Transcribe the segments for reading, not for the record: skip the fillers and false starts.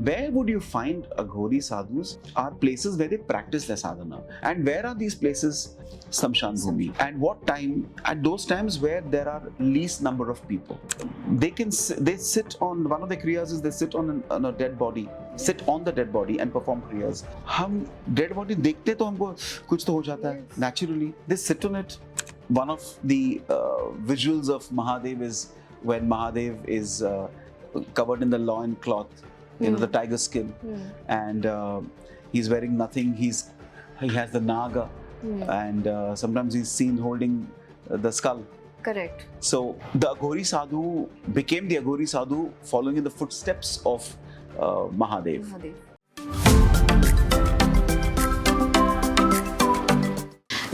Where would you find Aghori sadhus are places where they practice their sadhana. And where are these places? Samshan Bhumi. And what time? At those times where there are least number of people. They sit on, one of the kriyas is they sit on a dead body. Sit on the dead body and perform kriyas. हम dead body देखते तो हमको कुछ तो हो जाता है. Naturally, they sit on it. One of the visuals of Mahadev is when Mahadev is covered in the loin cloth, the tiger skin, and he's wearing nothing. He has the naga, and sometimes he's seen holding the skull. Correct. So the Aghori sadhu became the Aghori sadhu following in the footsteps of Mahadev.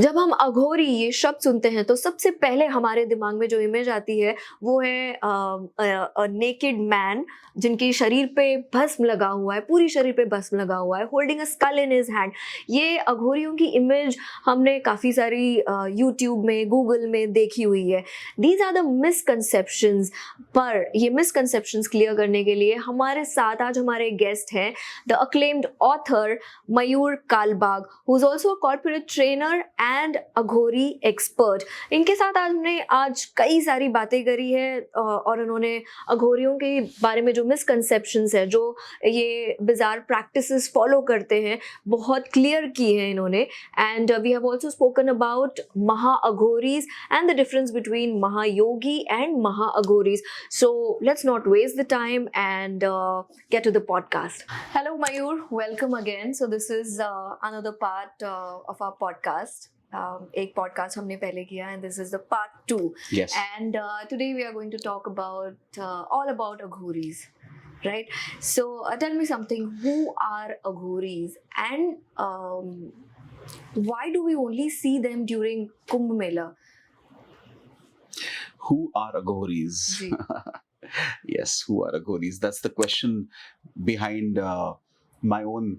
जब हम अघोरी ये शब्द सुनते हैं तो सबसे पहले हमारे दिमाग में जो इमेज आती है वो है नेकेड मैन जिनकी शरीर पे भस्म लगा हुआ है, पूरी शरीर पे भस्म लगा हुआ है, holding a skull in his hand. ये अघोरियों की इमेज हमने काफ़ी सारी यूट्यूब में, गूगल में देखी हुई है. These are the misconceptions. पर ये मिसकंसेप्शंस क्लियर करने के लिए हमारे साथ आज हमारे गेस्ट हैं the acclaimed author Mayur Kalbag, who is also a corporate trainer and Aghori expert. इनके साथ हमने आज कई सारी बातें करी है और उन्होंने अघोरियों के बारे में जो मिसकंसेप्शंस है, जो ये बिजार प्रैक्टिसेस फॉलो करते हैं, बहुत क्लियर की है इन्होंने. And we have also spoken about maha Aghoris and the difference between Mahayogi and maha Aghoris. So let's not waste the time and get to the podcast. Hello Mayur, welcome again. So this is another part of our podcast. एक podcast हमने पहले किया and this is the part 2. Yes. And today we are going to talk about all about Aghoris, right? So tell me something. Who are Aghoris and why do we only see them during Kumbh Mela? Who are Aghoris? Yes, who are Aghoris? That's the question behind my own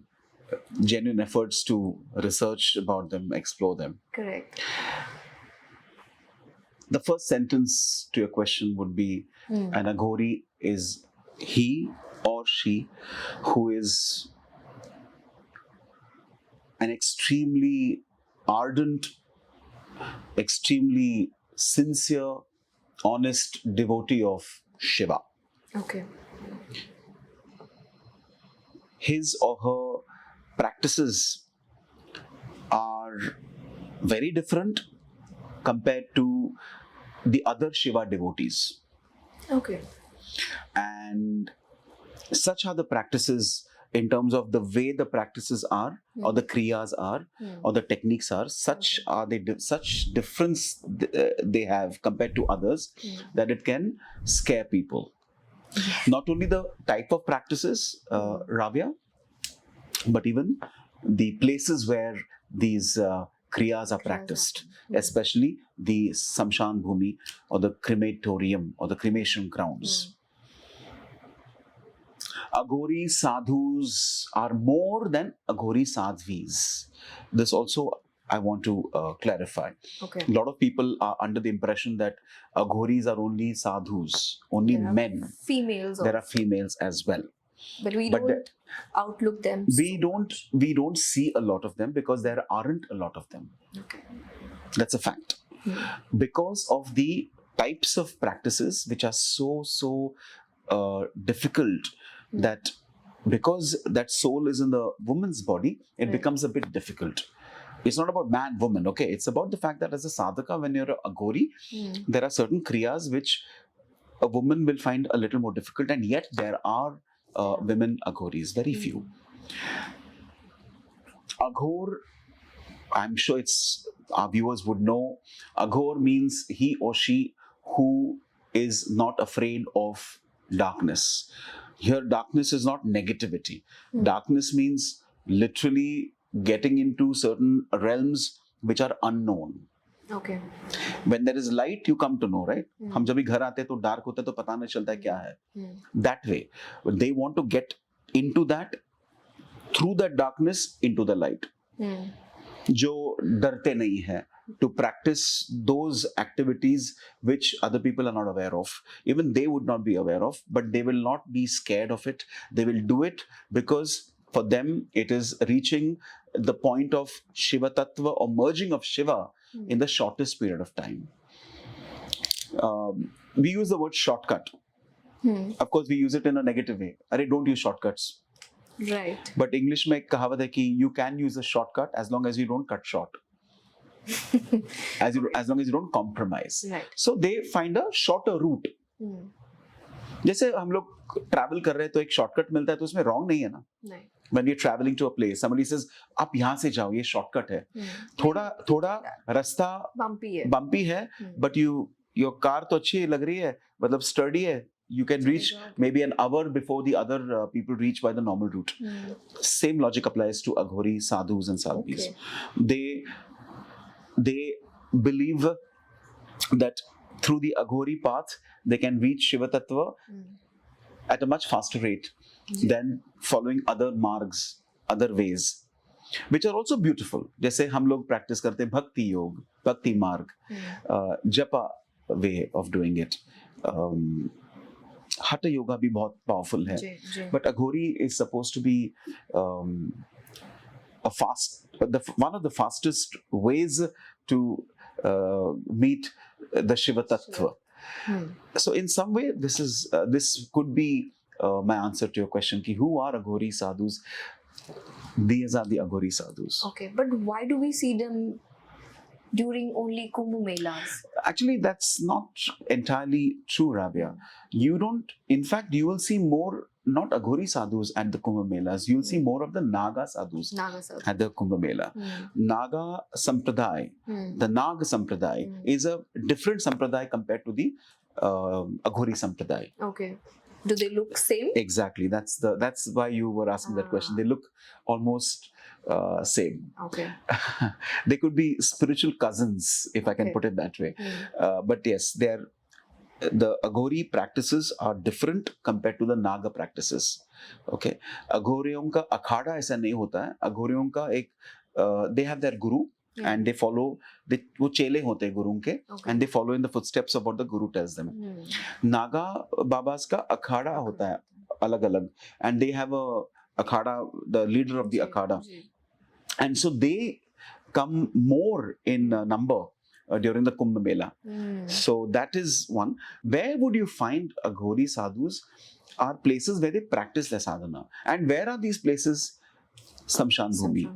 genuine efforts to research about them, explore them. Correct. The first sentence to your question would be an Aghori is he or she who is an extremely ardent, extremely sincere, honest devotee of Shiva. Okay. His or her practices are very different compared to the other Shiva devotees. Okay. And such are the practices in terms of the way the practices are, or the kriyas are, or the techniques are. Such are they such difference they have compared to others that it can scare people. Not only the type of practices, Raavya, but even the places where these kriyas are practiced, especially the Samshan Bhumi or the crematorium or the cremation grounds. Aghori sadhus are more than Aghori sadhvis. This also I want to clarify. Okay. A lot of people are under the impression that Aghoris are only sadhus, only men. Females. There are females as well. But we don't outlook them. We don't see a lot of them because there aren't a lot of them. Okay. That's a fact. Because of the types of practices which are so difficult, that because that soul is in the woman's body, it becomes a bit difficult. It's not about man, woman, okay? It's about the fact that as a sadhaka, when you're a Aghori, there are certain kriyas which a woman will find a little more difficult, and yet there are women Aghoris, very few. Aghor, I'm sure our viewers would know, Aghor means he or she who is not afraid of darkness. Here, darkness is not negativity. Darkness means literally getting into certain realms which are unknown. Okay. When there is light, you come to know, right? हम जब भी घर आते हैं तो dark होता है तो पता नहीं चलता है क्या है. That way, they want to get into that, through that darkness into the light. जो डरते नहीं है, to practice those activities which other people are not aware of. Even they would not be aware of, but they will not be scared of it. They will do it because for them it is reaching the point of Shiva Tattva or merging of Shiva in the shortest period of time. We use the word shortcut. Of course, we use it in a negative way. Arey, don't use shortcuts. Right. But English में एक कहावत है कि you can use a shortcut as long as you don't cut short. as long as you don't compromise. Right. So they find a shorter route. जैसे हम लोग travel कर रहे हैं तो एक shortcut मिलता है तो उसमें wrong नहीं है ना. नहीं. When you're traveling to a place, somebody says, आप यहाँ से जाओ, ये shortcut है. थोड़ा रास्ता bumpy है, but your car तो अच्छी लग रही है, मतलब sturdy है. You can reach maybe an hour before the other people reach by the normal route. Same logic applies to Aghori, sadhus and sadhvis. Okay. They believe that through the Aghori path, they can reach Shiva Tattva at a much faster rate than following other margs, other ways, which are also beautiful. जैसे हम लोग practice करते हैं भक्ति योग, भक्ति मार्ग, japa way of doing it. Hatha yoga भी बहुत powerful है. But Aghori is supposed to be one of the fastest ways to meet the Shiva Tattva. So in some way, this could be my answer to your question. Ki who are Aghori sadhus? These are the Aghori sadhus. Okay, but why do we see them during only Kumbh Melas? Actually, that's not entirely true, Raavya. In fact, you will see more, not Aghori sadhus at the Kumbh Melas. You will see more of the Naga sadhus at the Kumbh Mela. Naga Sampradaya, the Naga Sampradaya is a different Sampradaya compared to the Aghori Sampradaya. Okay. Do they look same? Exactly. That's why you were asking that question. They look almost same. Okay. They could be spiritual cousins, if I can put it that way. But yes, the Aghori practices are different compared to the Naga practices. Okay. Aghoriyon का अखाड़ा ऐसा नहीं होता है. Aghoriyon का एक they have their guru. And they follow, वो चेले होते हैं गुरु के, and they follow in the footsteps of what the guru tells them. Naga Babas का अखाड़ा होता है अलग अलग, and they have a Akhara, the leader of the Akhara, and so they come more in number during the Kumbh Mela. So that is one. Where would you find Aghori sadhus? Are places where they practice their sadhana. And where are these places? Samshan Bhumi.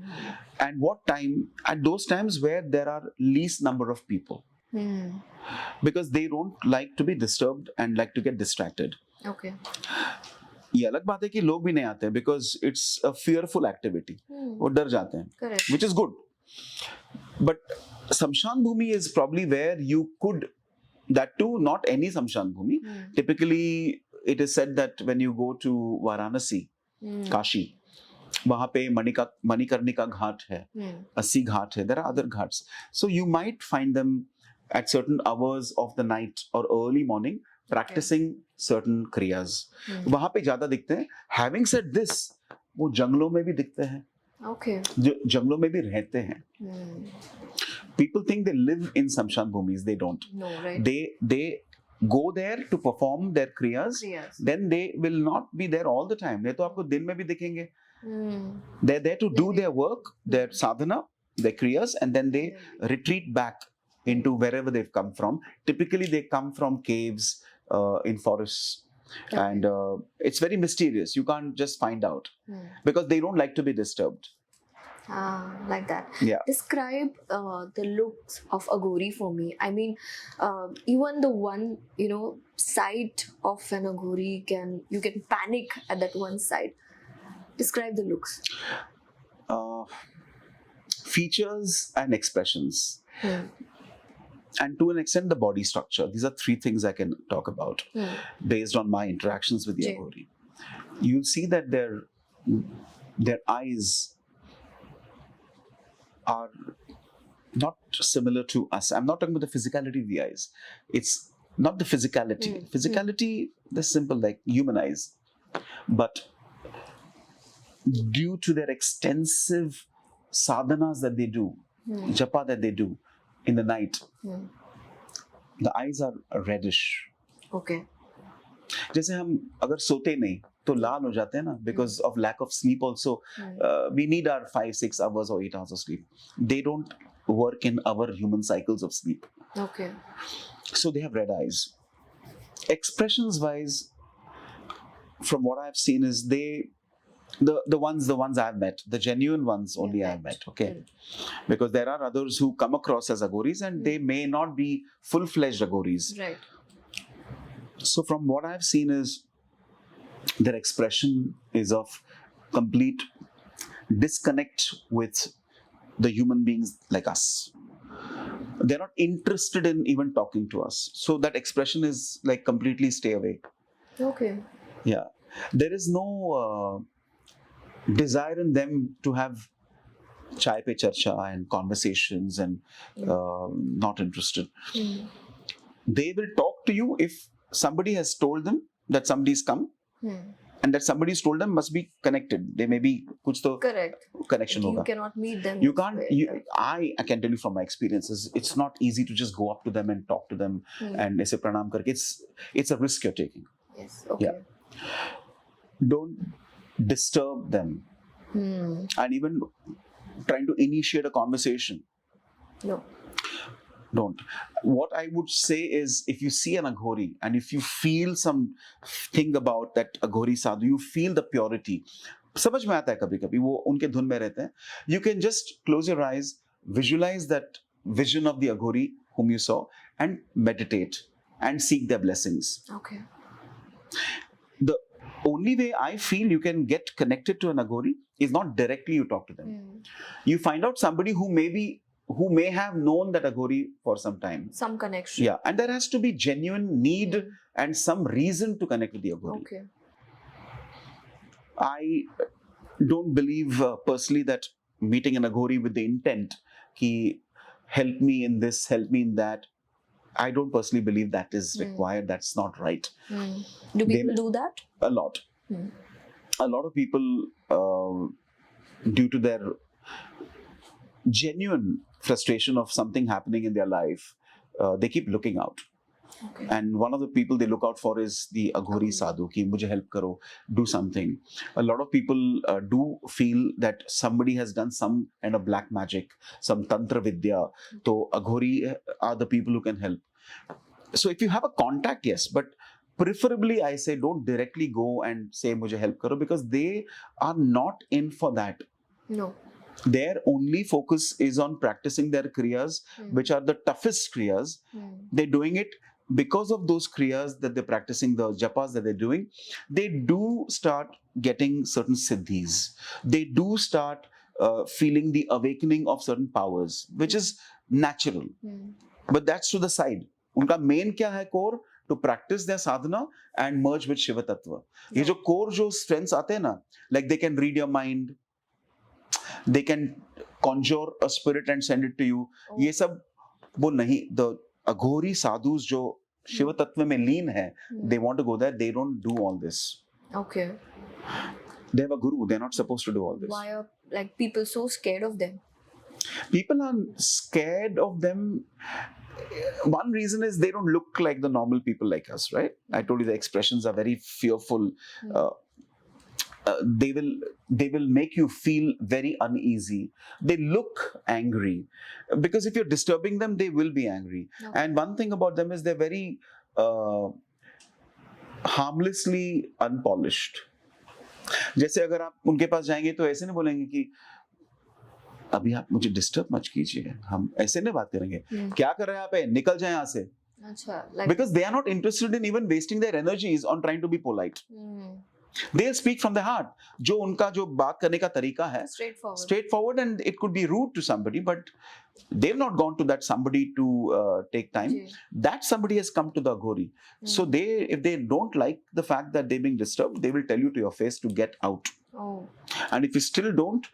And what time? At those times where there are least number of people. Because they don't like to be disturbed and like to get distracted. Okay. ये अलग बात है कि लोग भी नहीं आते हैं because it's a fearful activity. वो डर जाते हैं. Correct. Which is good. But Samshan Bhumi is probably where you could, that too, not any Samshan Bhumi. Typically, it is said that when you go to Varanasi, Kashi, वहाँ पे मणिकर्णिका घाट है, अस्सी घाट है, there are other ghats. So you might find them at certain hours of the night or early morning practicing certain kriyas. वहाँ पे ज़्यादा दिखते हैं. Having said this, वो जंगलों में भी दिखते हैं. Okay. जो जंगलों में भी रहते हैं. People think they live in Samshan Bhumis. They don't. No, right. They go there to perform their kriyas. Then they will not be there all the time. नहीं तो आपको दिन में भी दिखेंगे. They're there to do their work, their sadhana, their kriyas, and then they retreat back into wherever they've come from. Typically, they come from caves in forests. And it's very mysterious. You can't just find out because they don't like to be disturbed. Like that. Yeah. Describe the looks of Aghori for me. I mean, even the one, sight of an Aghori you can panic at that one sight. Describe the looks. Features and expressions. And to an extent, the body structure. These are three things I can talk about based on my interactions with the Aghori. You'll see that their eyes are not similar to us. I'm not talking about the physicality of the eyes. It's not the physicality. Physicality, they're simple, like human eyes. But due to their extensive sadhanas that they do, japa that they do, in the night, Hmm. the eyes are reddish. Okay. जैसे हम अगर सोते नहीं तो लाल हो जाते हैं ना, because of lack of sleep also. We need our 5-6 hours or 8 hours of sleep. They don't work in our human cycles of sleep. Okay. So they have red eyes. Expressions wise, from what I've seen, is the ones I've met, the genuine ones only I've met. Okay. Because there are others who come across as Aghoris and they may not be full-fledged Aghoris. Right. So from what I've seen is their expression is of complete disconnect with the human beings like us. They're not interested in even talking to us. So that expression is like completely stay away. Okay. Yeah. There is no desire in them to have chai pe charcha and conversations and not interested. They will talk to you if somebody has told them that somebody's come and that somebody's told them must be connected. They may be kuch to Correct. connection You hoga. cannot meet them. You can't. I can tell you from my experiences, it's not easy to just go up to them and talk to them and aise pranam karke. It's a risk you're taking. Yes. Okay. Yeah. Don't disturb them. And even trying to initiate a conversation. No. Don't. What I would say is, if you see an Aghori and if you feel something about that Aghori sadhu, you feel the purity. समझ में आता है कभी कभी वो उनके धुन में रहते हैं. You can just close your eyes, visualize that vision of the Aghori whom you saw and meditate and seek their blessings. Okay. The only way I feel you can get connected to an Aghori is not directly you talk to them. You find out somebody who may have known that Aghori for some time. Some connection. Yeah, and there has to be genuine need and some reason to connect with the Aghori. Okay. I don't believe personally that meeting an Aghori with the intent ki help me in this, help me in that. I don't personally believe that is required. That's not right. Do people do that? A lot. A lot of people, due to their genuine frustration of something happening in their life, they keep looking out. Okay. And one of the people they look out for is the Aghori sadhu, ki mujhe help karo, do something. A lot of people do feel that somebody has done some kind of black magic, some Tantra Vidya. So Aghori are the people who can help. So if you have a contact, yes, but preferably I say don't directly go and say mujhe help karo, because they are not in for that. No. Their only focus is on practicing their kriyas, which are the toughest kriyas. They're doing it because of those kriyas that they're practicing, the japas that they're doing. They do start getting certain siddhis. They do start feeling the awakening of certain powers, which is natural. But that's to the side. Unka main kya hai core? To practice their sadhana and merge with Shiva Tattva. Ye jo core jo strengths aate hai na, like they can read your mind, they can conjure a spirit and send it to you. ये सब वो नहीं. The Aghori sadhus जो शिव तत्व में लीन है, they want to go there. They don't do all this. Okay. They have a guru. They're not supposed to do all this. Why are people so scared of them? People are scared of them. One reason is they don't look like the normal people like us, right? I told you the expressions are very fearful. They will make you feel very uneasy. They look angry because if you're disturbing them, they will be angry. Okay. And one thing about them is they're very harmlessly unpolished. जैसे अगर आप उनके पास जाएंगे तो ऐसे नहीं बोलेंगे कि अभी आप मुझे डिस्टर्ब मत कीजिए, हम ऐसे नहीं बात करेंगे. क्या कर रहे हैं आप, निकल जाएं यहाँ से. अच्छा, because they are not interested in even wasting their energies on trying to be polite. They'll speak from the heart. जो उनका जो बात करने का तरीका है, straightforward, and it could be rude to somebody, but they've not gone to that somebody to take time. That somebody has come to the Aghori. So if they don't like the fact that they're being disturbed, they will tell you to your face to get out. And if you still don't,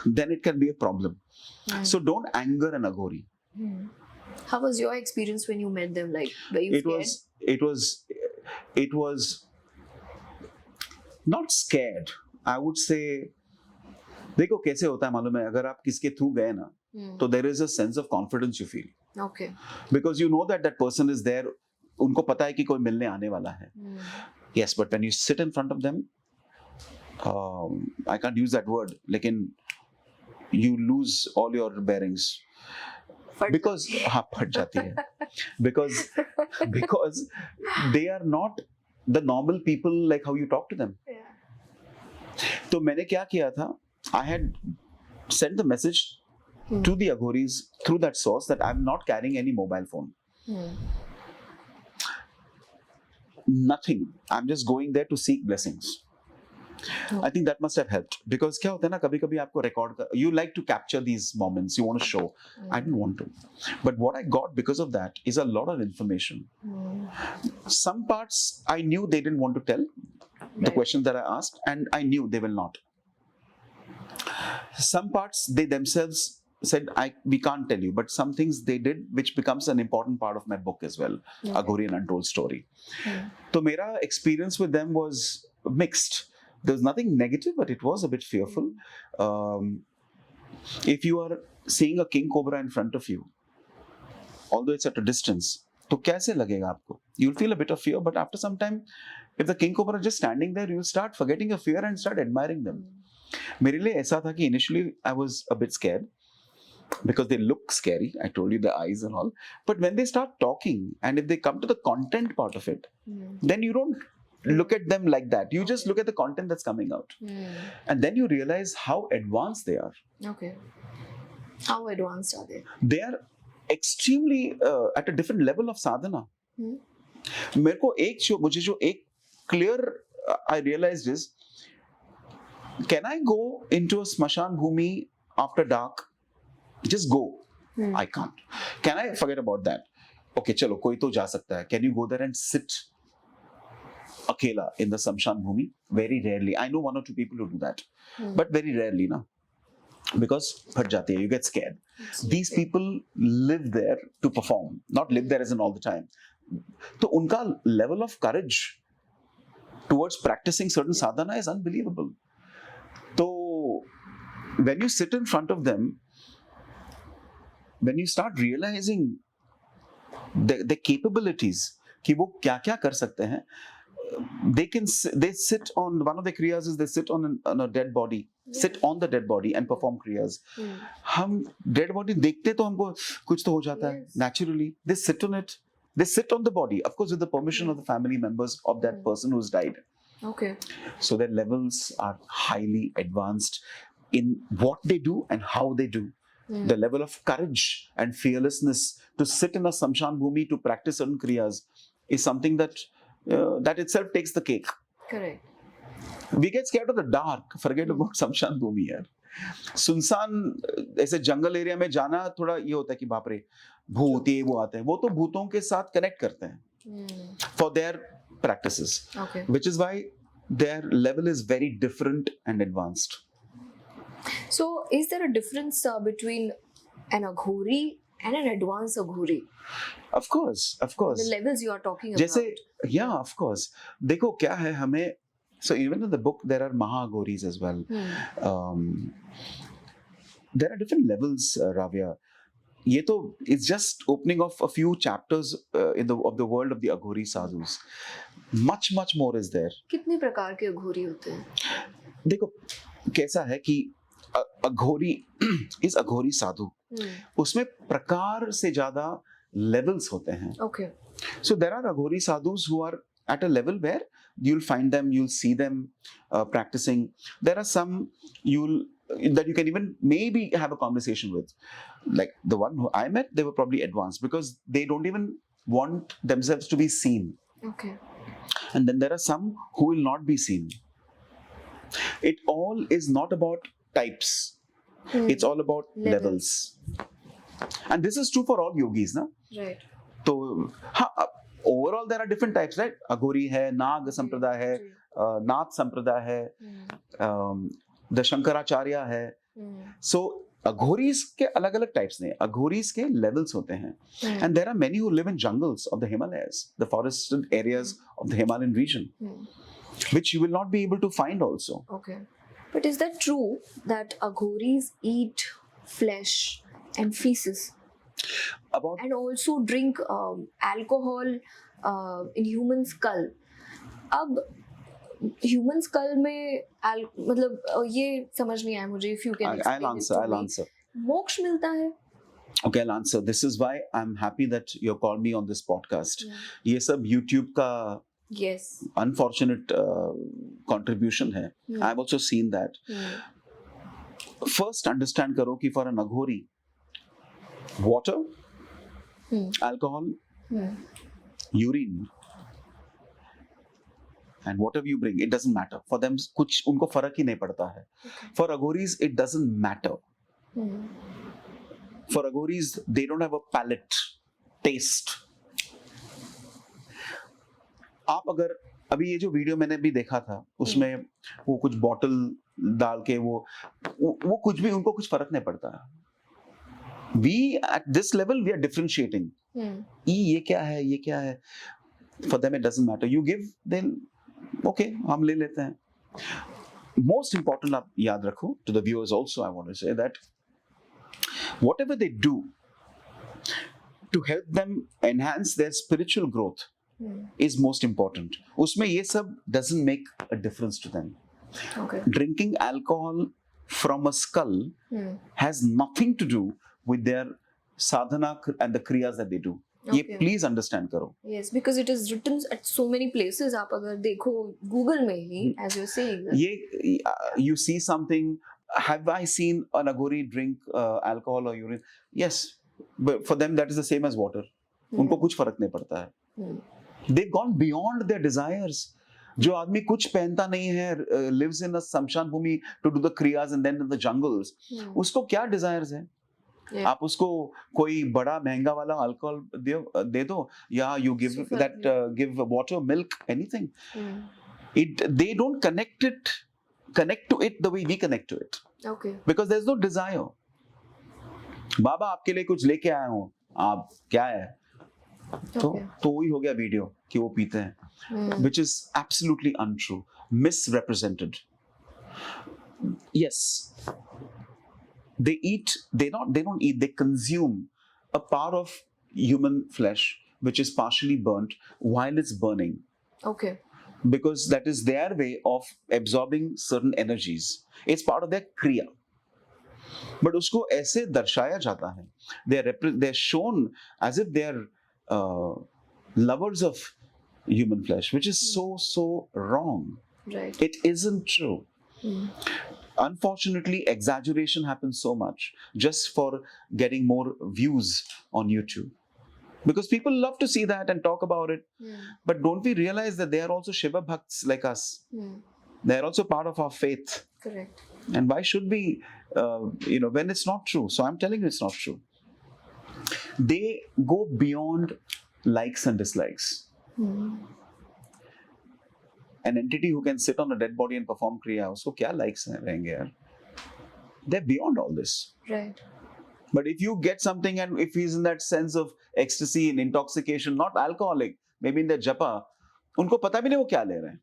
then it can be a problem. So don't anger an Aghori. How was your experience when you met them? Like, were you scared? It was not scared. I would say, देखो कैसे होता है मालूम है, अगर आप किसके through गए ना, तो there is a sense of confidence you feel. Okay. Because you know that that person is there, उनको पता है कि कोई मिलने आने वाला है. Yes, but when you sit in front of them, I can't use that word, लेकिन you lose all your bearings. Because हाँ फट जाती है. Because they are not the normal people like how you talk to them. तो मैंने क्या किया था? I had sent the message to the Aghoris through that source that I'm not carrying any mobile phone. Nothing. I'm just going there to seek blessings. I think that must have helped because क्या होता है ना कभी-कभी आपको record you like to capture these moments, you want to show. I didn't want to. But what I got because of that is a lot of information. Some parts I knew they didn't want to tell the questions that I asked, and I knew they will not. Some parts they themselves said we can't tell you, but some things they did which becomes an important part of my book as well, Aghori and Untold Story. So मेरा experience with them was mixed. There was nothing negative, but it was a bit fearful. If you are seeing a king cobra in front of you, although it's at a distance, तो कैसे लगेगा आपको? You'll feel a bit of fear, but after some time, if the king cobra is just standing there, you'll start forgetting your fear and start admiring them. मेरे लिए ऐसा था कि initially I was a bit scared because they look scary. I told you the eyes and all. But when they start talking and if they come to the content part of it, then you don't look at them like that. You just look at the content that's coming out. And then you realize how advanced they are. Okay. How advanced are they? They are extremely at a different level of sadhana. मेरे को मुझे जो एक clear I realized is, can I go into a smashan bhumi after dark? Just go. I can't. Can I forget about that? Okay, चलो कोई तो जा सकता है. Can you go there and sit akela in the smashan bhumi? Very rarely. I know one or two people who do that, but very rarely, na. Because phat jati hai, you get scared. These people live there to perform, not live there as in all the time. So unka level of courage towards practicing certain sadhana is unbelievable. So when you sit in front of them, when you start realizing the capabilities, कि वो क्या क्या कर सकते हैं, they sit on one of the kriyas is they sit on a dead body, sit on the dead body and perform kriyas. हम dead body देखते तो हमको कुछ तो हो जाता है naturally. They sit on it, they sit on the body, of course with the permission of the family members of that person who's died. Okay. So their levels are highly advanced in what they do and how they do. The level of courage and fearlessness to sit in a samshan bhumi to practice certain kriyas is something that that itself takes the cake. Correct. We get scared of the dark. Forget about samshan bhumi यार. सुनसान ऐसे जंगल area में जाना थोड़ा ये होता है कि बाप रे भूत ये वो आते हैं. वो तो भूतों के साथ कनेक्ट करते हैं for their practices. Okay. Which is why their level is very different and advanced. So, is there a difference between an Aghori and an advanced Aghori? Of course. The levels you are talking about. जैसे, yeah, of course. देखो क्या है हमें. So even in the book there are Aghoris as well. There are different levels, Raavya. ये तो it's just opening of a few chapters of the world of the Aghori sadhus. Much more is there. कितने प्रकार के अघोरी होते हैं? देखो कैसा है कि अघोरी इस अघोरी साधु उसमें प्रकार से ज्यादा levels होते हैं. Okay. So there are Aghori sadhus who are at a level where you'll find them, you'll see them practicing. There are some that you can even maybe have a conversation with. Like the one who I met, they were probably advanced because they don't even want themselves to be seen. Okay. And then there are some who will not be seen. It all is not about types. It's all about levels. And this is true for all yogis, na? Right. So, overall there are different types, right? Aghori hai, Nag Sampradaya hai, Nath Sampradaya hai, the Shankaracharya hai. So, Aghoris के अलग-अलग types ने, Aghoris के levels होते हैं. And there are many who live in jungles of the Himalayas, the forested areas of the Himalayan region, which you will not be able to find also. Okay. But is that true that Aghoris eat flesh, and feces, About and also drink alcohol in human skull. अब human school में मतलब ये समझ नहीं आया मुझे. If you can I'll explain it to I'll me. answer. मोक्ष मिलता है? Okay, I'll answer. This is why I'm happy that you called me on this podcast. Yeah. ये सब YouTube का Yes. unfortunate contribution है. I've also seen that. First, understand करो कि for an Aghori, water, alcohol, urine, and whatever you bring, it doesn't matter. For them, कुछ उनको फर्क ही नहीं पड़ता है. For Aghoris, it doesn't matter. For Aghoris, they don't have a palate, taste. आप अगर अभी ये जो वीडियो मैंने भी देखा था उसमें वो कुछ बॉटल डाल के वो कुछ भी उनको कुछ फर्क नहीं पड़ता. We at this level we are differentiating. ये क्या है, ये क्या है. For them it doesn't matter. You give, then okay, हम ले लेते हैं. Most important आप याद रखो, to the viewers also I want to say that whatever they do to help them enhance their spiritual growth is most important. उसमें ये सब doesn't make a difference to them. Okay. Drinking alcohol from a skull has nothing to do with their sadhana and the kriyas that they do. ये Okay. please understand करो. Yes, because it is written at so many places. आप अगर देखो Google में ही, as you're saying. ये you see something. Have I seen an Aghori drink alcohol or urine? Yes, but for them that is the same as water. उनको कुछ फर्क नहीं पड़ता है. They've gone beyond their desires. जो आदमी कुछ पहनता नहीं है, lives in a शमशान भूमि to do the kriyas and then in the jungles. उसको क्या desires है? Yeah. आप उसको कोई बड़ा महंगा वाला अल्कोहल दे दो या you give that give water, milk, anything. They don't connect to it the way we connect to it. Okay. Because there's no desire. बाबा आपके लिए कुछ लेके आया हूँ, आप क्या है? तो वही हो गया वीडियो कि वो पीते हैं, which is absolutely untrue, misrepresented. Yes, they eat. They don't eat. They consume a part of human flesh which is partially burnt while it's burning. Okay. Because that is their way of absorbing certain energies. It's part of their kriya. But उसको ऐसे दर्शाया जाता है. They're shown as if they're lovers of human flesh, which is so wrong. Right. It isn't true. Unfortunately, exaggeration happens so much just for getting more views on YouTube. Because people love to see that and talk about it. But don't we realize that they are also Shiva Bhakts like us? They are also part of our faith. Correct. And why should we, when it's not true? So I'm telling you it's not true. They go beyond likes and dislikes. An entity who can sit on a dead body and perform kriya, usko kya likes रहेंगे यार? They're beyond all this. Right. But if you get something and if he's in that sense of ecstasy and intoxication, not alcoholic, maybe in their japa, उनको पता भी नहीं वो क्या ले रहे हैं.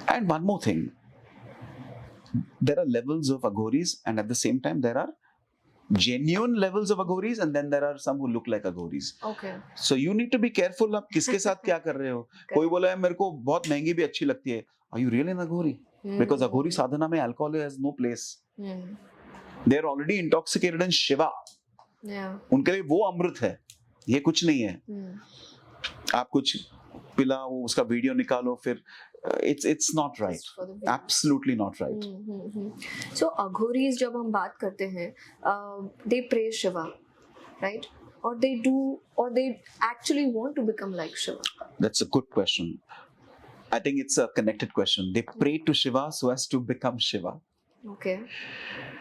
And one more thing, there are levels of Aghoris, and at the same time there are genuine levels of Aghoris, and then there are some who look like Aghoris. Okay. So you need to be careful आप किसके साथ क्या कर रहे हो. कोई बोला है मेरे को बहुत महंगी भी अच्छी लगती है. Are you really an Aghori? Because Aghori sadhana में alcohol has no place. They are already intoxicated in Shiva. Yeah. उनके लिए वो अमृत है, ये कुछ नहीं है. आप कुछ पिला वो उसका वीडियो निकालो फिर it's not right. Absolutely not right. So Aghoris जब हम बात करते हैं, they praise Shiva, right? Or they actually want to become like Shiva? That's a good question. I think it's a connected question. They pray to Shiva so as to become Shiva. Okay.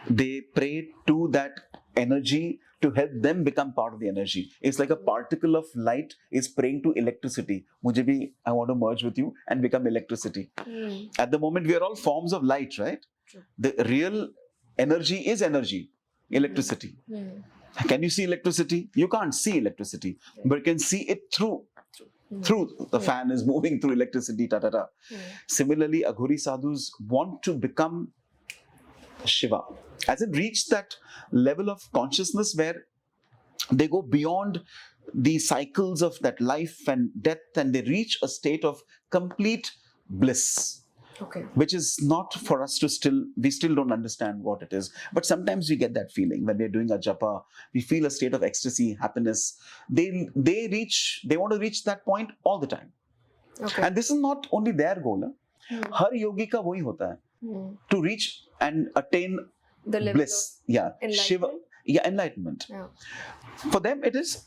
They pray to that energy to help them become part of the energy. It's like a particle of light is praying to electricity. मुझे भी I want to merge with you and become electricity. At the moment we are all forms of light, right? True. The real energy is energy, electricity. Can you see electricity? You can't see electricity, but you can see it through the fan is moving through electricity. Similarly, Aghori sadhus want to become Shiva. As in reach that level of consciousness where they go beyond the cycles of that life and death, and they reach a state of complete bliss, Okay. which is not for us to we still don't understand what it is. But sometimes we get that feeling when we're doing a japa, we feel a state of ecstasy, happiness. They want to reach that point all the time. Okay. And this is not only their goal. Har yogi ka wahi hota hai, to reach and attain The level bliss. Yeah. of Shiva. enlightenment. Yeah, enlightenment. Yeah. For them, it is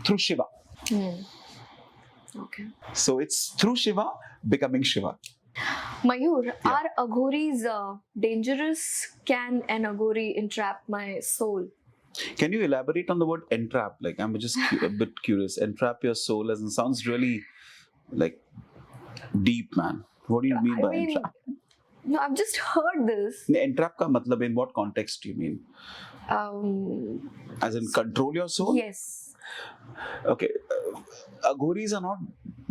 through Shiva. Okay. So it's through Shiva becoming Shiva. Mayur, are Aghoris dangerous? Can an Aghori entrap my soul? Can you elaborate on the word entrap? Like, I'm just a bit curious. Entrap your soul, as in sounds really like deep, man. What do you mean by entrap? No, I've just heard this. Entrap ka matlab, in what context do you mean? As in control your soul? Yes. Okay. Aghoris are not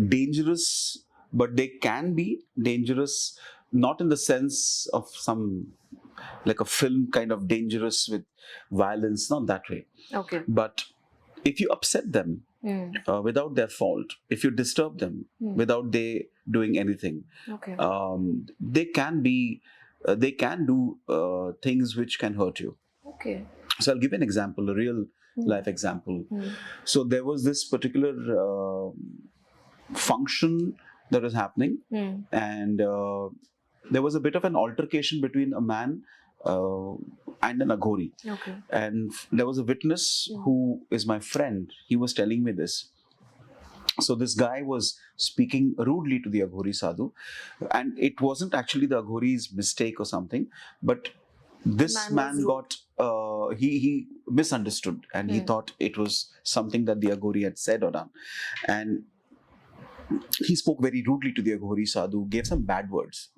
dangerous, but they can be dangerous, not in the sense of some, like a film kind of dangerous with violence, not that way. Okay. But if you upset them without their fault, if you disturb them without they doing anything, Okay. they can do things which can hurt you. Okay. So I'll give you an example, a real life example. So there was this particular function that was happening, and there was a bit of an altercation between a man and an Aghori. Okay. And there was a witness who is my friend. He was telling me this. So this guy was speaking rudely to the Aghori sadhu, and it wasn't actually the Aghori's mistake or something, but this man got he misunderstood, and he thought it was something that the Aghori had said or done, and he spoke very rudely to the Aghori sadhu, gave some bad words.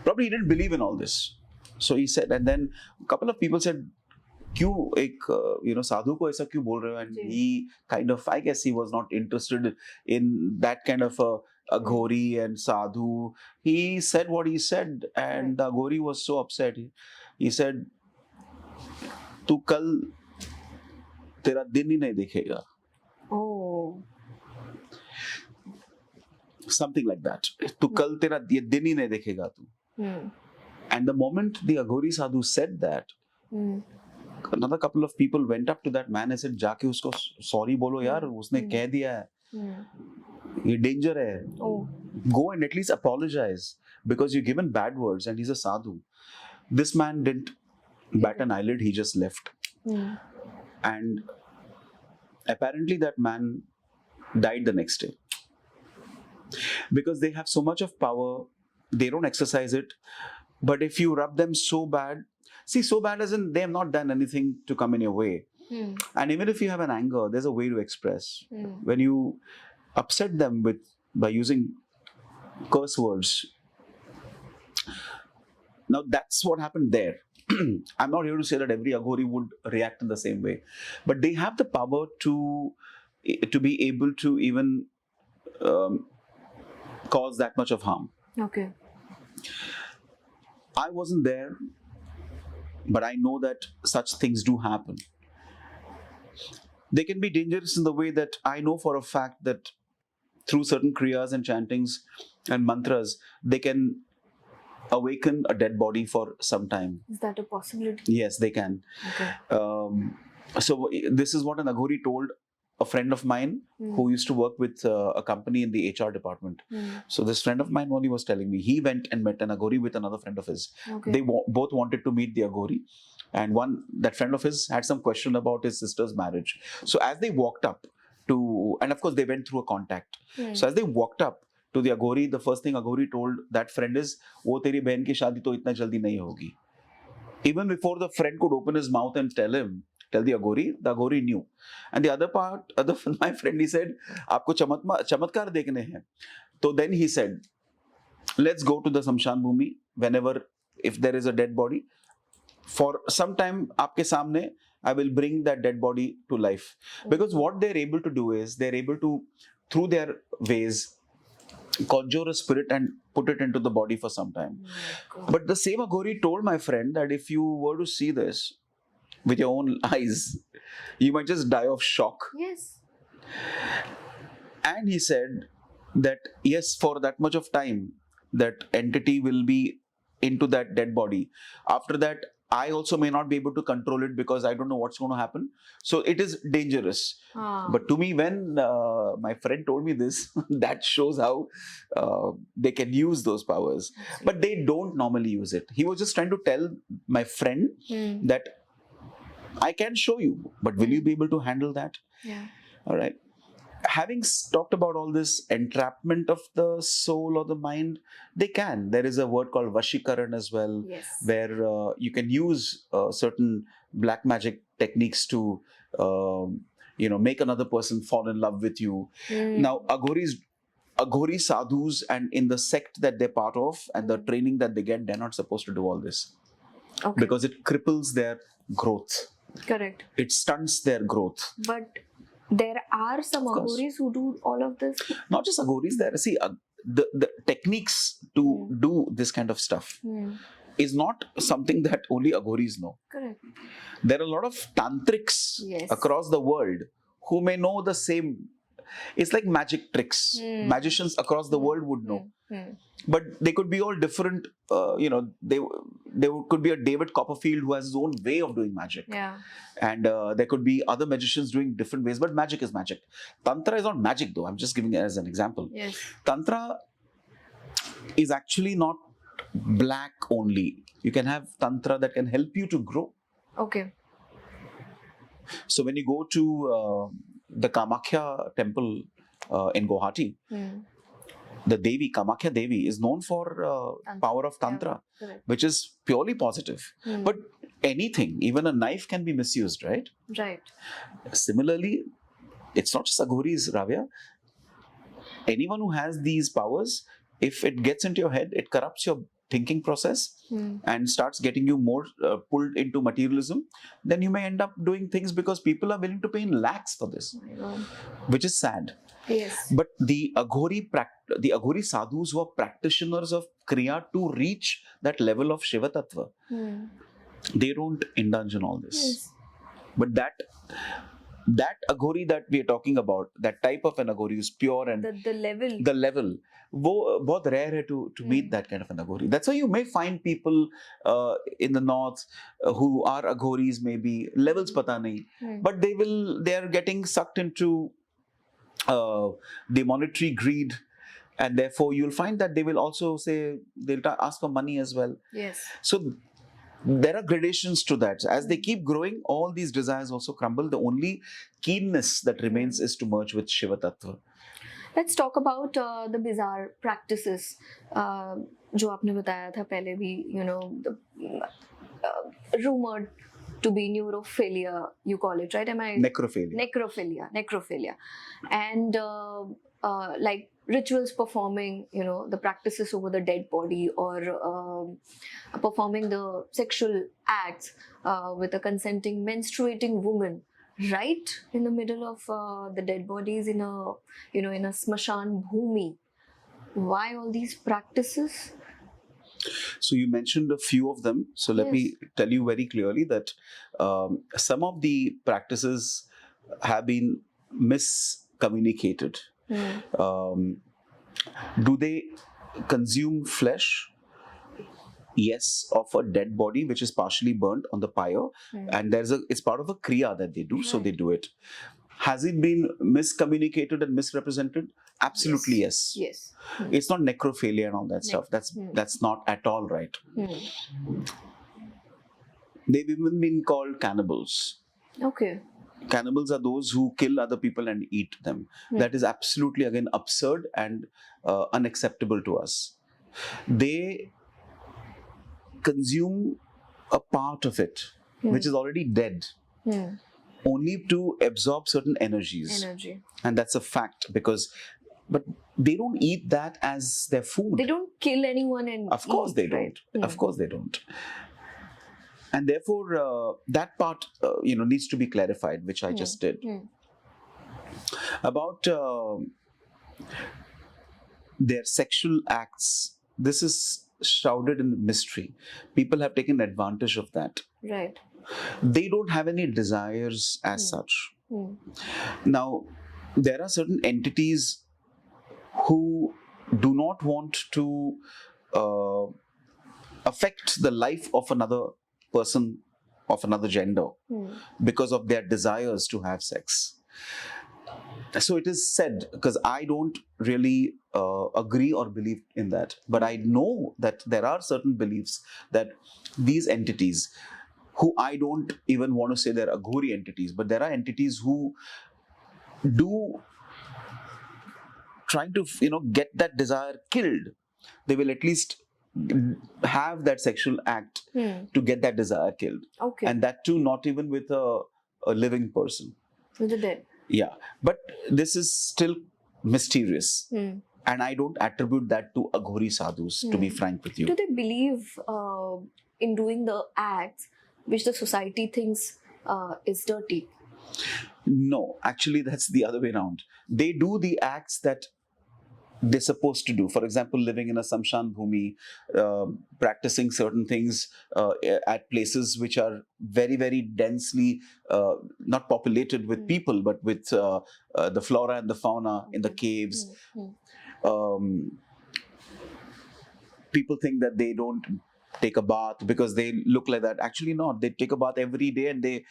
Probably he didn't believe in all this. So he said, and then a couple of people said, "Kyun ek sadhu ko aisa kyun bol rahe ho?" And he kind of, I guess he was not interested in that kind of a Aghori and sadhu. He said what he said, and the Aghori was so upset. He said, "Tu kal tera din hi nahi dikhega." Oh. Something like that. "Tu kal tera din hi nahi dikhega tu." And the moment the Aghori sadhu said that, another couple of people went up to that man and said, "Jaake usko sorry bolo yaar, usne keh diya hai. Ye danger hai. Oh. Go and at least apologize, because you've given bad words and he's a sadhu." This man didn't bat an eyelid, he just left. And apparently that man died the next day. Because they have so much of power, they don't exercise it. But if you rub them so bad as in they have not done anything to come in your way. And even if you have an anger, there's a way to express. When you upset them by using curse words, now that's what happened there. I'm not here to say that every Aghori would react in the same way, but they have the power to be able to even cause that much of harm. Okay. I wasn't there, but I know that such things do happen. They can be dangerous in the way that I know for a fact that through certain kriyas and chantings and mantras, they can awaken a dead body for some time. Is that a possibility? Yes, they can. Okay. So this is what an Aghori told a friend of mine who used to work with a company in the HR department. So this friend of mine only was telling me, he went and met an Aghori with another friend of his. Okay. They both wanted to meet the Aghori, and that friend of his had some question about his sister's marriage. So as they walked up to, and of course they went through a contact. So as they walked up to the Aghori, the first thing Aghori told that friend is, "Wo teri behan ki shaadi to itna jaldi nahi hogi." Even before the friend could open his mouth and tell the Aghori knew. And the other my friend, he said, "Aapko chamatkar dekhne hain." So then he said, "Let's go to the Samshan Bhumi if there is a dead body. For some time, aapke samne, I will bring that dead body to life." Because what they're able to do is, they're able to, through their ways, conjure a spirit and put it into the body for some time. Oh my God. But the same Aghori told my friend that if you were to see this with your own eyes, you might just die of shock. Yes. And he said that yes, for that much of time, that entity will be into that dead body. After that, I also may not be able to control it because I don't know what's going to happen. So it is dangerous. Ah. But to me, when my friend told me this, that shows how they can use those powers. But they don't normally use it. He was just trying to tell my friend that I can show you, but will you be able to handle that? Yeah. All right. Having talked about all this entrapment of the soul or the mind, they can. There is a word called Vashikaran as well, Yes. where you can use certain black magic techniques to, make another person fall in love with you. Now, Aghori sadhus, and in the sect that they're part of and the training that they get, they're not supposed to do all this Okay. because it cripples their growth. Correct. It stunts their growth. But there are some Of course. Aghoris who do all of this. Not just Aghoris, there. See, the techniques to do this kind of stuff is not something that only Aghoris know. Correct. There are a lot of tantrics Yes. across the world who may know the same. It's like magic tricks. Magicians across the world would know. But they could be all different. They could be a David Copperfield who has his own way of doing magic. Yeah. And there could be other magicians doing different ways. But magic is magic. Tantra is not magic though. I'm just giving it as an example. Yes. Tantra is actually not black only. You can have Tantra that can help you to grow. Okay. So when you go to the Kamakhya temple in Guwahati, the Devi, Kamakhya Devi, is known for power of Tantra, Correct. which is purely positive. But anything, even a knife can be misused, right? Right. Similarly, it's not just Aghoris, Raavya. Anyone who has these powers, if it gets into your head, it corrupts your thinking process and starts getting you more pulled into materialism, then you may end up doing things because people are willing to pay in lakhs for this, Oh my God. which is sad. Yes. But the Aghori sadhus who are practitioners of Kriya to reach that level of Shiva Tattva, they don't indulge in all this. Yes. But that Aghori that we are talking about, that type of an Aghori is pure and The level. the level, वो बहुत rare है to meet that kind of an Aghori. That's why you may find people in the north who are Aghoris, maybe levels pata nahi, but they are getting sucked into the monetary greed, and therefore you'll find that they will also say they'll ask for money as well. Yes. So there are gradations to that. As they keep growing, all these desires also crumble. The only keenness that remains is to merge with Shiva Tattva. Let's talk about the bizarre practices. जो आपने बताया था पहले भी, rumored to be neurophilia, you call it, right? Am I? Necrophilia. Necrophilia. And like rituals performing, the practices over the dead body, or performing the sexual acts with a consenting menstruating woman right in the middle of the dead bodies in a smashan bhumi. Why all these practices? So you mentioned a few of them. So let me tell you very clearly that some of the practices have been miscommunicated. Do they consume flesh? Yes, of a dead body which is partially burnt on the pyre, and it's part of a kriya that they do, so they do it. Has it been miscommunicated and misrepresented? Absolutely yes. Yes. It's not necrophilia and all that stuff. That's not at all right. They've even been called cannibals. Okay. Cannibals are those who kill other people and eat them. That is absolutely, again, absurd and unacceptable to us. They consume a part of it which is already dead, only to absorb certain energies. And that's a fact, but they don't eat that as their food. They don't kill anyone and Of course they don't. Right? Of course they don't. And therefore that part needs to be clarified, which I just did. About their sexual acts, this is shrouded in mystery. People have taken advantage of that. Right. They don't have any desires as Hmm. such. Hmm. Now, there are certain entities who do not want to uh, affect the life of another person of another gender Hmm. because of their desires to have sex. So it is said, because I don't really agree or believe in that, but I know that there are certain beliefs that these entities, who I don't even want to say they're Aghori entities, but there are entities who do trying to get that desire killed. They will at least have that sexual act Hmm. to get that desire killed, Okay. and that too not even with a living person. With the dead. Yeah, but this is still mysterious, Hmm. and I don't attribute that to Aghori sadhus, to be Hmm. frank with you. Do they believe in doing the acts which the society thinks is dirty? No, actually, that's the other way around. They do the acts that they're supposed to do. For example, living in a samshan bhumi, practicing certain things at places which are very, very densely not populated with people, but with the flora and the fauna in the caves. Hmm. Hmm. People think that they don't take a bath because they look like that. Actually, not. They take a bath every day, and they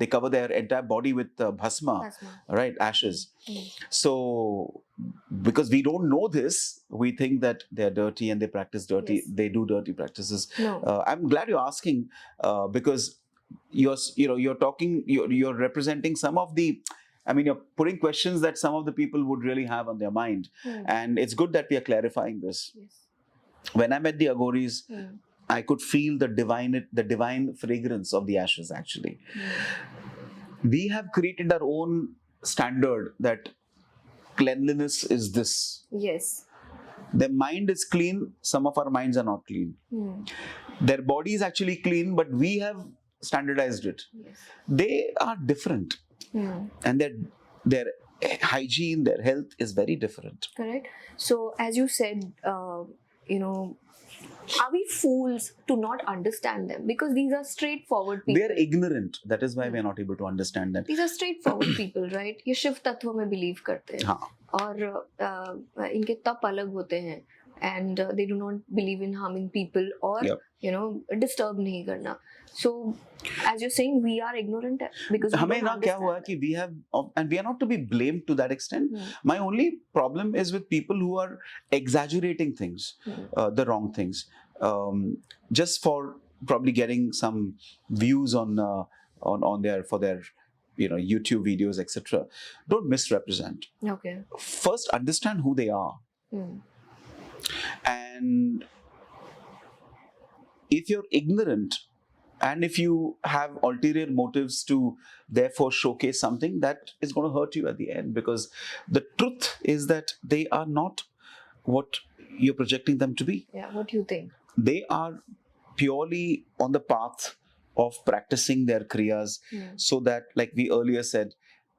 cover their entire body with bhasma, Plasma. right? Ashes. Hmm. So, because we don't know this, we think that they're dirty and they practice dirty. Yes. They do dirty practices. No. I'm glad you're asking because you're talking. You're representing some of the. I mean, you're putting questions that some of the people would really have on their mind, Hmm. and it's good that we are clarifying this. Yes. When I met the Aghoris, Hmm. I could feel the divine fragrance of the ashes. Actually, we have created our own standard that cleanliness is this. Yes. Their mind is clean. Some of our minds are not clean. Hmm. Their body is actually clean, but we have standardized it. Yes. They are different, Hmm. and their hygiene, their health is very different. Correct. So, as you said, are we fools to not understand them? Because these are straightforward people. They are ignorant. That is why we are not able to understand them. These are straightforward people, right? ये शिव तत्व में believe करते हैं हाँ. और इनके तप अलग होते हैं and they do not believe in harming people or Yep. disturb नहीं करना. So, as you're saying, we are ignorant because we हमें don't ना क्या हुआ understand कि we have, and we are not to be blamed to that extent. them. My only problem is with people who are exaggerating things, the wrong things, just for probably getting some views on for their YouTube videos, etc. Don't misrepresent. Okay. First, understand who they are, Hmm. and if you're ignorant, and if you have ulterior motives to therefore showcase something, that is going to hurt you at the end, because the truth is that they are not what you're projecting them to be. Yeah. What do you think? They are purely on the path of practicing their kriyas, so that, like we earlier said,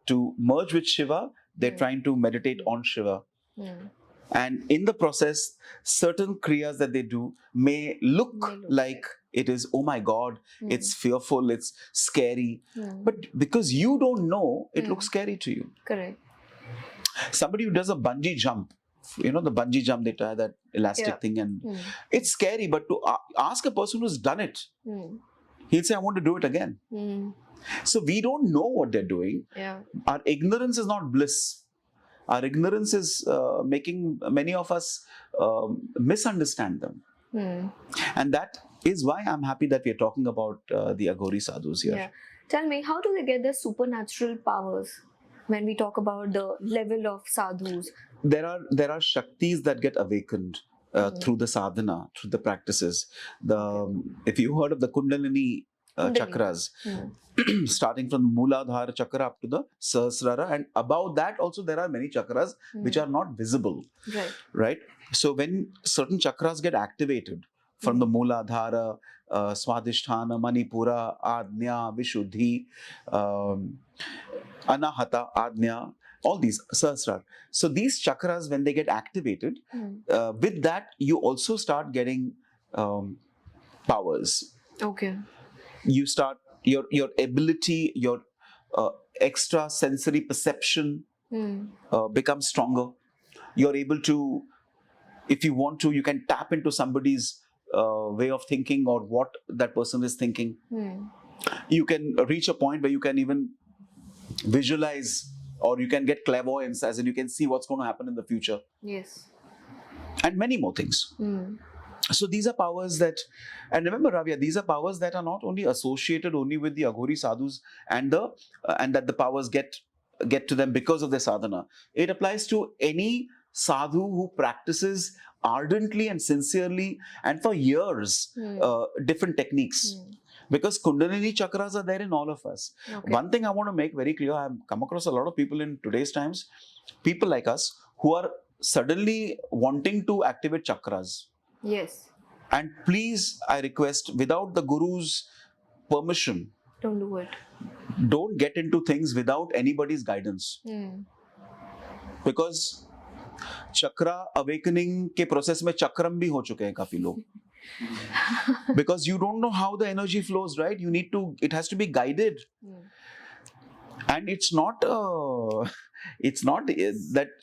to merge with Shiva, they're trying to meditate on Shiva. Hmm. And in the process, certain kriyas that they do may look like it is, oh my God, it's fearful, it's scary. But because you don't know, it looks scary to you. Correct. Somebody who does a bungee jump, the bungee jump, they tie that elastic thing, and it's scary. But to ask a person who's done it, he'll say, I want to do it again. So we don't know what they're doing. Yeah. Our ignorance is not bliss. Our ignorance is making many of us misunderstand them. And that is why I'm happy that we're talking about the Aghori sadhus here. Yeah. Tell me, how do they get their supernatural powers when we talk about the level of sadhus? There are shaktis that get awakened through the sadhana, through the practices. If you heard of the Kundalini chakras, starting from Mooladhara chakra up to the Sahasrara, and above that also there are many chakras which are not visible. Right? So when certain chakras get activated from the Mooladhara, Swadhisthana, Manipura, Ajna, Vishuddhi, Anahata, Ajna, all these Sahasrar. So these chakras, when they get activated, with that you also start getting powers. Okay. You start your ability, your extra sensory perception becomes stronger. You're able to, if you want to, you can tap into somebody's way of thinking or what that person is thinking. You can reach a point where you can even visualize, or you can get clairvoyance, as in you can see what's going to happen in the future. Yes. And many more things. So these are powers that, and remember Raavya, these are powers that are not only associated only with the Aghori sadhus and that the powers get to them because of their sadhana. It applies to any sadhu who practices ardently and sincerely and for years different techniques. Because Kundalini chakras are there in all of us. Okay. One thing I want to make very clear, I've come across a lot of people in today's times, people like us, who are suddenly wanting to activate chakras. Yes. And please, I request, without the Guru's permission, Don't do it. don't get into things without anybody's guidance. Because chakra awakening के process में चक्रम भी हो चुके हैं काफी लोग. Because you don't know how the energy flows, right? It has to be guided. And it's not that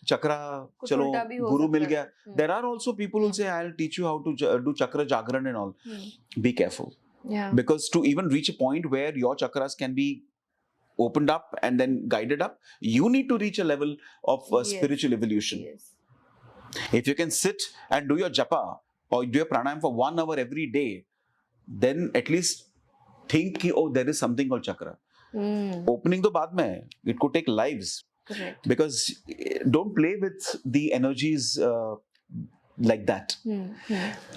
chakra chalo guru mil gaya. There are also people who say, I'll teach you how to do chakra jagran and all. Be careful. Yeah. Because to even reach a point where your chakras can be opened up and then guided up, you need to reach a level of spiritual evolution. Yes. If you can sit and do your japa or do your pranayam for 1 hour every day, then at least think, oh, there is something called chakra. Opening to baad mein, it could take lives. Correct. Because don't play with the energies like that.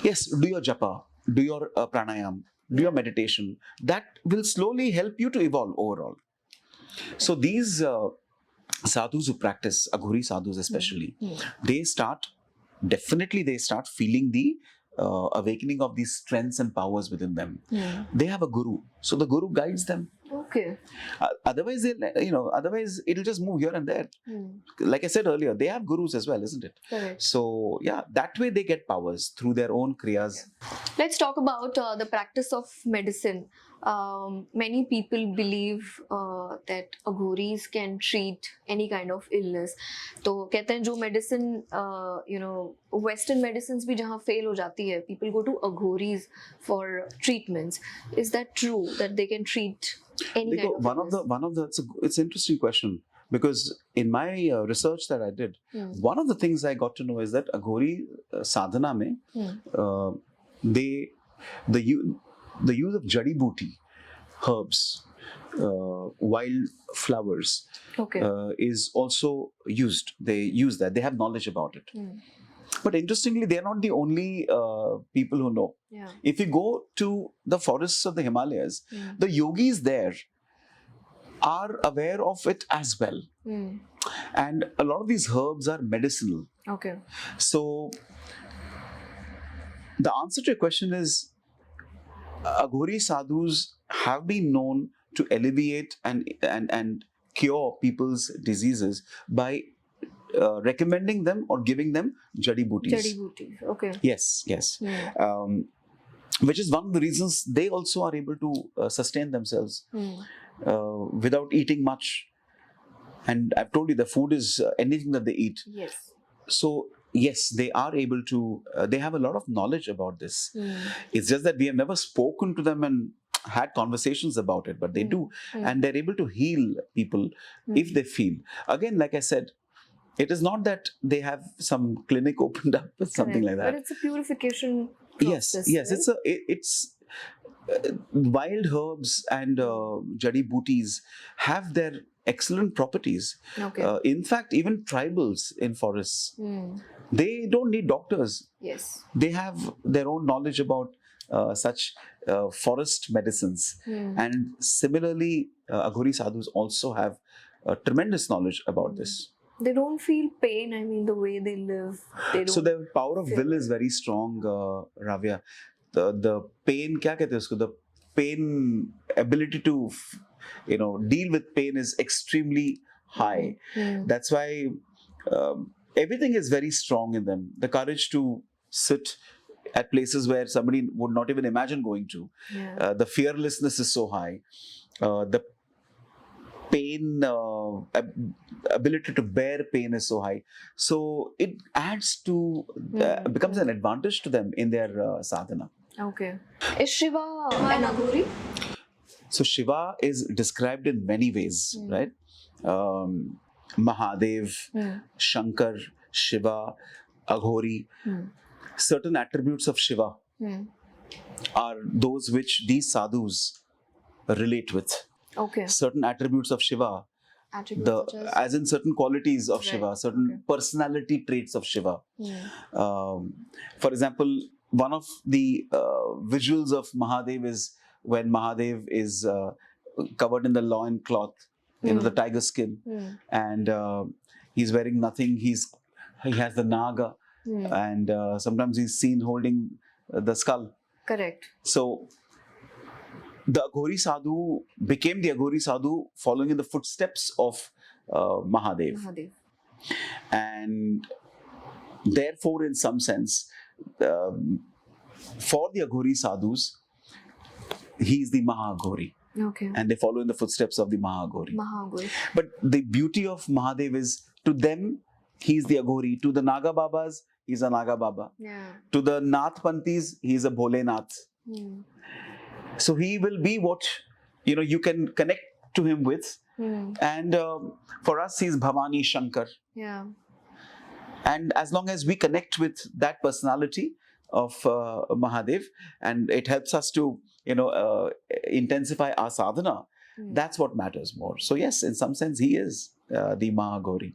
Yes, do your japa, do your pranayam, do your meditation. That will slowly help you to evolve overall. So these sadhus who practice, Aghori sadhus especially, they start feeling the awakening of these strengths and powers within them. They have a guru, so the guru guides them. Okay. Otherwise, it'll just move here and there. Like I said earlier, they have gurus as well, isn't it? Correct. So yeah, that way they get powers through their own kriyas. Let's talk about the practice of medicine. Many people believe that Aghoris can treat any kind of illness. तो कहते हैं जो medicine, Western medicines भी जहाँ fail हो जाती है, people go to Aghoris for treatments. Is that true that they can treat any kind of illness? It's an interesting question. Because in my research that I did, one of the things I got to know is that Aghori sadhana mein, the use of jadi booty, herbs, wild flowers, is also used. They use that. They have knowledge about it. But interestingly, they are not the only people who know. Yeah. If you go to the forests of the Himalayas, the yogis there are aware of it as well. And a lot of these herbs are medicinal. Okay. So the answer to your question is, Aghori sadhus have been known to alleviate and cure people's diseases by recommending them or giving them jadi booties. Jadi booties. Okay. Yes. Which is one of the reasons they also are able to sustain themselves without eating much. And I've told you the food is anything that they eat. Yes. So yes, they are able to, they have a lot of knowledge about this. It's just that we have never spoken to them and had conversations about it, but they do. And they're able to heal people if they feel. Again, like I said, it is not that they have some clinic opened up or something like that. But it's a purification process. Yes, right? it's wild herbs and jadi booties have their excellent properties. Okay. In fact, even tribals in forests, they don't need doctors. Yes. They have their own knowledge about such forest medicines. And similarly, Aghori sadhus also have tremendous knowledge about this. They don't feel pain, I mean, the way they live. They don't So their power of feel will is very strong, Raavya. The pain, kya kehte usko? The pain ability to, deal with pain is extremely high. That's why everything is very strong in them. The courage to sit at places where somebody would not even imagine going to. The fearlessness is so high. The pain, ability to bear pain is so high. So it adds to, becomes an advantage to them in their sadhana. Okay. Is Shiva an Aghori? So Shiva is described in many ways, right? Mahadev, Shankar, Shiva, Aghori. Certain attributes of Shiva are those which these sadhus relate with. Okay. Certain attributes of Shiva, as in certain qualities of Shiva, certain personality traits of Shiva. For example, one of the visuals of Mahadev is when Mahadev is covered in the loin cloth, the tiger skin, and he's wearing nothing. He has the naga, and sometimes he's seen holding the skull. Correct. So the Aghori Sadhu became the Aghori Sadhu following in the footsteps of Mahadev. And therefore, in some sense, for the Aghori Sadhus, he is the Mahaghori. Okay. And they follow in the footsteps of the Mahaghori. But the beauty of Mahadev is, to them, he is the Aghori. To the Naga Babas, he is a Naga Baba. To the Nath Pantis, he is a Bhole Nath. So he will be what you can connect to him with. And for us, he's Bhavani Shankar. And as long as we connect with that personality of Mahadev, and it helps us to intensify our sadhana, that's what matters more. So yes, in some sense, he is the Mahaghori.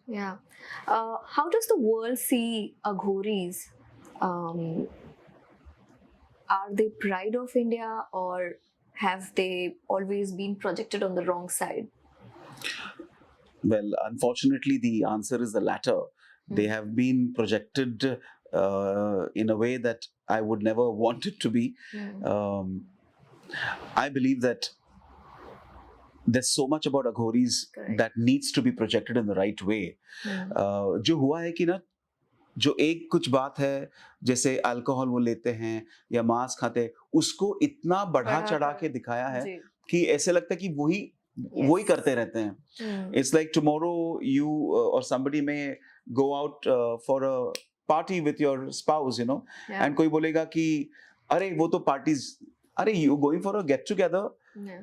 How does the world see Aghoris? Are they pride of India, or have they always been projected on the wrong side? Well, unfortunately, the answer is the latter. They have been projected in a way that I would never want it to be. I believe that there's so much about Aghoris that needs to be projected in the right way. जो हुआ है कि ना, जो एक कुछ बात है, जैसे अल्कोहल वो लेते हैं या मांस खाते हैं, उसको इतना बढ़ा चढ़ा के दिखाया है कि ऐसे लगता है कि वही करते रहते हैं. It's like tomorrow you or somebody may go out for a party with your spouse, and कोई बोलेगा कि अरे वो तो parties, अरे you going for a get together,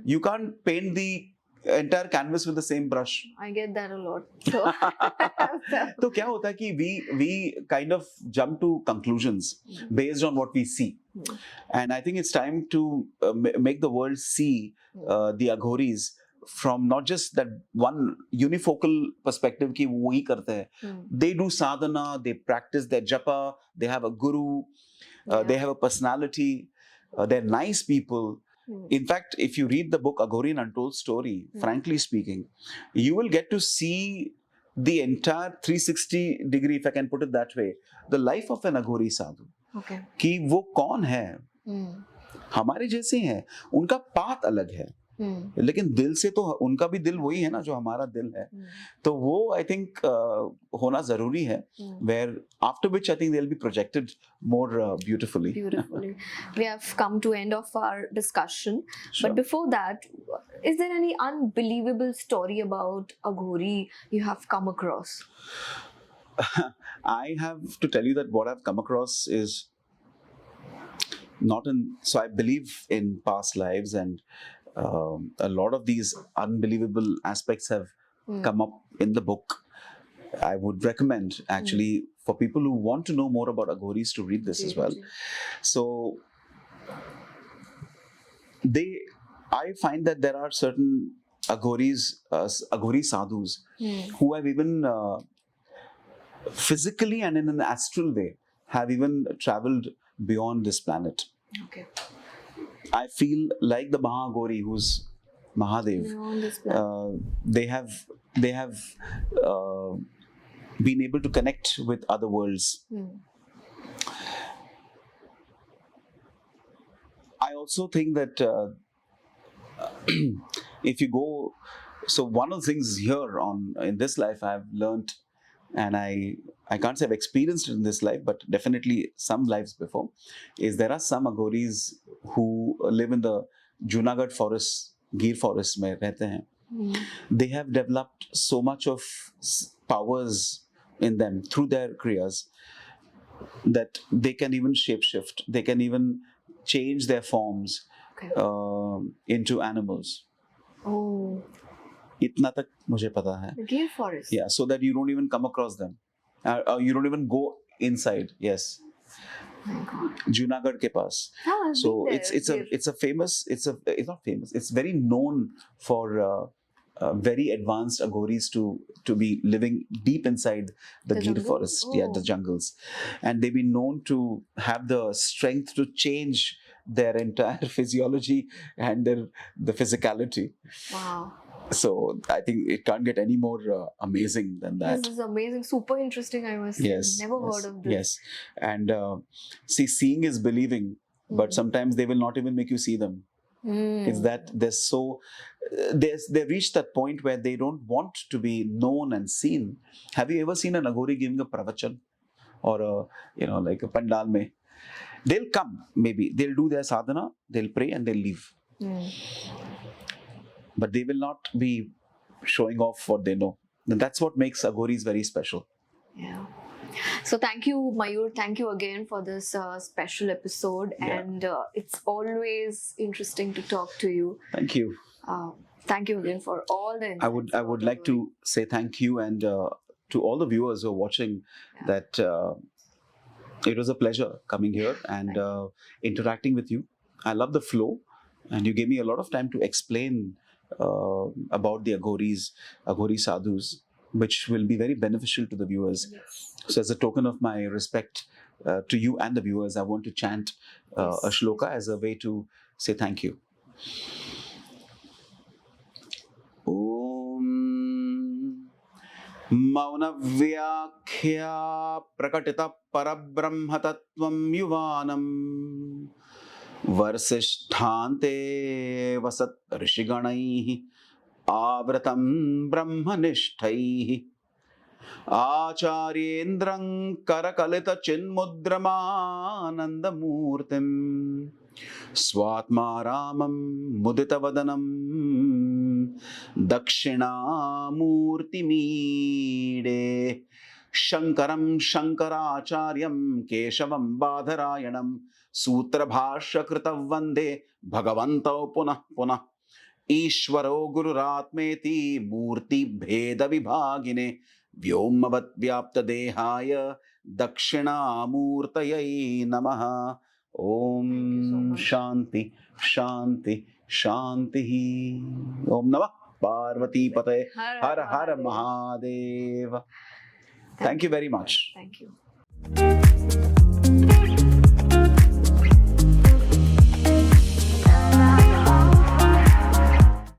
you can't paint the entire canvas with the same brush. I get that a lot. So तो क्या होता है कि we kind of jump to conclusions based on what we see. And I think it's time to make the world see the Aghoris from not just that one unifocal perspective कि वो ही करते हैं. They do sadhana, they practice their japa, they have a guru, they have a personality, they're nice people. In fact, if you read the book Aghori An Untold Story, frankly speaking, you will get to see the entire 360 degree, if I can put it that way, the life of an Aghori Sadhu. Okay. कि वो कौन है, हमारे जैसे हैं, उनका path अलग है, लेकिन दिल से तो उनका भी दिल वही है ना जो हमारा दिल है. तो वो I think होना जरूरी है, where after which I think they'll be projected more beautifully. We have come to end of our discussion. Sure. But before that, is there any unbelievable story about Aghori you have come across? I have to tell you that what I've come across is not in. So I believe in past lives, and a lot of these unbelievable aspects have come up in the book. I would recommend actually for people who want to know more about Aghoris to read this as well. So I find that there are certain Aghoris, Aghori sadhus who have even physically and in an astral way have even traveled beyond this planet. Okay. I feel like the Mahaghori, who's Mahadev, they have been able to connect with other worlds. I also think that if you go So one of the things here on in this life I've learned, and I can't say I've experienced it in this life, but definitely some lives before, is there are some Aghoris who live in the Junagadh forest, Gir forest में रहते हैं. They have developed so much of powers in them through their kriyas that they can even shapeshift. They can even change their forms into animals. Oh. इतना तक मुझे पता है. The Gir forest. Yeah, so that you don't even come across them. You don't even go inside. Yes. Oh my God. Junagadh के पास. I've So been there. it's not famous. It's very known for very advanced Aghoris to be living deep inside the The Gir jungle? forest. Yeah, the Oh. jungles, and they've been known to have the strength to change their entire physiology and the physicality. Wow. So I think it can't get any more amazing than that. This is amazing, super interesting. I must say. Yes. Never yes, heard of this. Yes. And seeing is believing, but sometimes they will not even make you see them. It's that they've reached that point where they don't want to be known and seen. Have you ever seen an Aghori giving a pravachan or like a pandal mein? They'll come, maybe they'll do their sadhana, they'll pray and they'll leave. But they will not be showing off what they know. And that's what makes Aghoris very special. Yeah. So thank you, Mayur. Thank you again for this special episode. Yeah. And it's always interesting to talk to you. Thank you. Thank you again for all the insights. I would like to say thank you and to all the viewers who are watching that it was a pleasure coming here and interacting with you. I love the flow, and you gave me a lot of time to explain about the Aghoris, Aghori sadhus, which will be very beneficial to the viewers. Yes. So as a token of my respect to you and the viewers, I want to chant a shloka as a way to say thank you. Om Maunavyakhya Prakatita Parabrahma Tattvam Yuvanam Varsisthante Vasat Rishiganaihi Avratam Brahmanishthaihi Acharyendram Karakalita Chinmudramanandamurtim Swatmaramam Muditavadanam Dakshinamurtimide Shankaram Shankaracharyam Keshavam Badharayanam Sutrabhashya Kritav Vande Bhagavantav Punah Punah Ishvaro Gururatmeti Murti Bheda Vibhagine Vyomavad Vyapta Dehaya Dakshinamurtayai Namaha. Om Shanti Shanti Shanti. Om Namah Parvati Pate Har Har Mahadev. Thank you very much. Thank you.